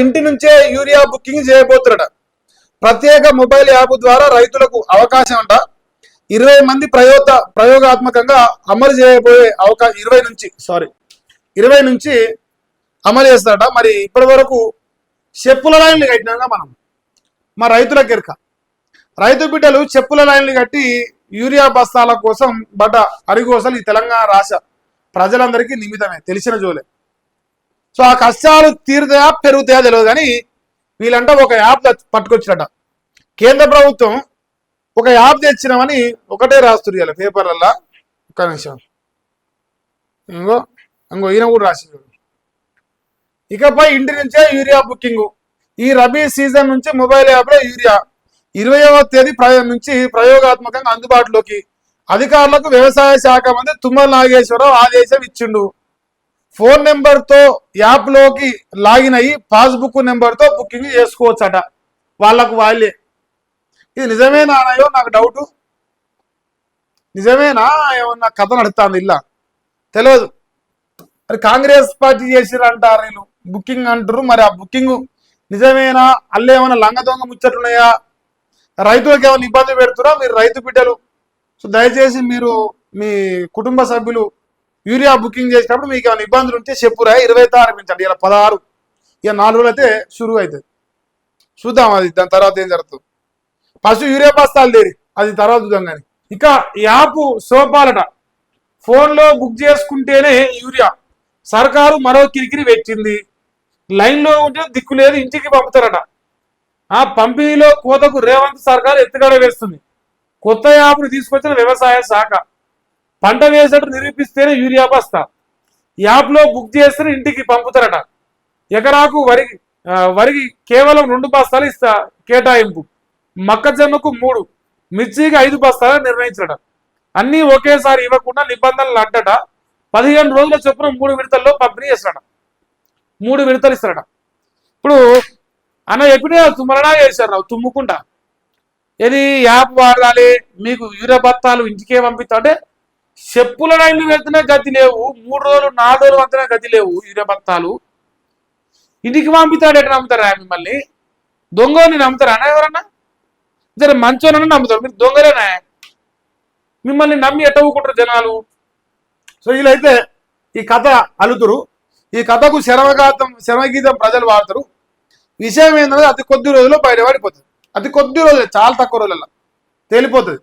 ఇంటి నుంచే urea booking చేయబోతున్నాడు. ప్రత్యేక మొబైల్ యాప్ ద్వారా రైతులకు అవకాశం అంట. 20 మంది ప్రయోగాత్మకంగా అమలు చేయబోయే అవకాశం 20 నుంచి అమలు చేస్తారట. మరి ఇప్పటి వరకు చెప్పుల లైన్లు కట్టినాక మనం మా రైతులకు ఎరక రైతు బిడ్డలు చెప్పుల లైన్లు కట్టి యూరియా బస్తాల కోసం అరిగోసలు ఈ తెలంగాణ రాష్ట్ర ప్రజలందరికీ నిమిత్తమే, తెలిసిన జోలే. సో ఆ కష్టాలు తీరుతాయా పెరుగుతాయా తెలియదు, కానీ వీళ్ళంట ఒక యాప్ పట్టుకొచ్చినట. కేంద్ర ప్రభుత్వం ఒక యాప్ తెచ్చినామని ఒకటే రాస్తున్నారు పేపర్లల్లో. ఒక్క నిమిషం, ఇంకో ఈయన కూడా రాసిండు. ఇకపై ఇంటి నుంచే యూరియా బుకింగ్. ఈ రబీ సీజన్ నుంచి మొబైల్ యాప్లో యూరియా 20వ తేదీ నుంచి ప్రయోగాత్మకంగా అందుబాటులోకి. అధికారులకు వ్యవసాయ శాఖ మంత్రి తుమ్మల నాగేశ్వరరావు ఆదేశం ఇచ్చిండు. ఫోన్ నెంబర్తో యాప్లోకి లాగిన్ అయ్యి పాస్బుక్ నెంబర్తో బుకింగ్ చేసుకోవచ్చట వాళ్ళకు వాళ్ళే. ఇది నిజమేనా అయ్యో నాకు డౌటు, నిజమేనా ఏమన్నా కథ నడుస్తుంది ఇలా తెలియదు. మరి కాంగ్రెస్ పార్టీ చేసిరంటారు వీళ్ళు, బుకింగ్ అంటారు. మరి ఆ బుకింగ్ నిజమేనా, అల్లే ఏమైనా లంగ దొంగ ముచ్చట్లున్నాయా, రైతులకు ఏమైనా ఇబ్బంది పెడుతురా మీరు రైతు బిడ్డలు? సో దయచేసి మీరు మీ కుటుంబ సభ్యులు యూరియా బుకింగ్ చేసినప్పుడు మీకు ఏమైనా ఇబ్బందులు ఉంటే చెప్పురా. 20 ఆరంభించండి, ఇలా 16 ఇక 4 రోజులు అయితే షురు అవుతుంది. చూద్దాం అది దాని తర్వాత ఏం జరుగుతుంది. ఫస్ట్ యూరియా బస్తాలు లేరి, అది తర్వాత చూద్దాం. కానీ ఇక యాప్ సోపాలట, ఫోన్లో బుక్ చేసుకుంటేనే యూరియా. సర్కారు మరో కిరికిరి పెట్టింది. లైన్లో ఉంటే దిక్కు లేదు, ఇంటికి పంపుతారట. ఆ పంపిణీలో కోతకు రేవంత్ సర్కారు ఎత్తుగడ వేస్తుంది. కొత్త యాప్ను తీసుకొచ్చిన వ్యవసాయ శాఖ. పంట వేసేట్టు నిరూపిస్తేనే యూరియా బస్తా. యాప్లో బుక్ చేస్తేనే ఇంటికి పంపుతారట. ఎకరాకు వరికి కేవలం 2 బస్తాలు కేటాయింపు. మొక్కజొన్నకు 3, మిర్చికి 5 బస్తాలు నిర్ణయించట. అన్నీ ఒకేసారి ఇవ్వకుండా నిబంధనలు అంటట. 15 రోజుల చొప్పున 3 విడతల్లో పంపిణీ చేస్తాడట. 3 విడతలు ఇస్తాడట. ఇప్పుడు అన్న ఎప్పుడే తుమ్మలనా చేశారు రావు తుమ్ముకుంటా. ఇది యాప్ వాడాలి మీకు యూరియా బత్తాలు ఇంటికే పంపిస్తా అంటే చెప్పుల లైన్లు వెళ్తున్నా గతి లేవు. 3 రోజులు 4 రోజులు అంతనే గతి లేవు. యూరియా బత్తాలు ఇంటికి పంపిస్తాడు. ఎక్కడ నమ్ముతారా మిమ్మల్ని? దొంగని నమ్ముతారా అన్న? ఎవరన్నా సరే మంచోనన్నా నమ్ముతారు, మీరు దొంగలేనా? మిమ్మల్ని నమ్మి ఎట్టవుకుంటారు జనాలు. సో వీళ్ళైతే ఈ కథ అలుతురు. ఈ కథకు శరమగీతం ప్రజలు వాడతారు. విషయం ఏంటంటే అతి కొద్ది రోజుల్లో బయటపడిపోతుంది. అతి కొద్ది రోజులు, చాలా తక్కువ రోజులలో తేలిపోతుంది.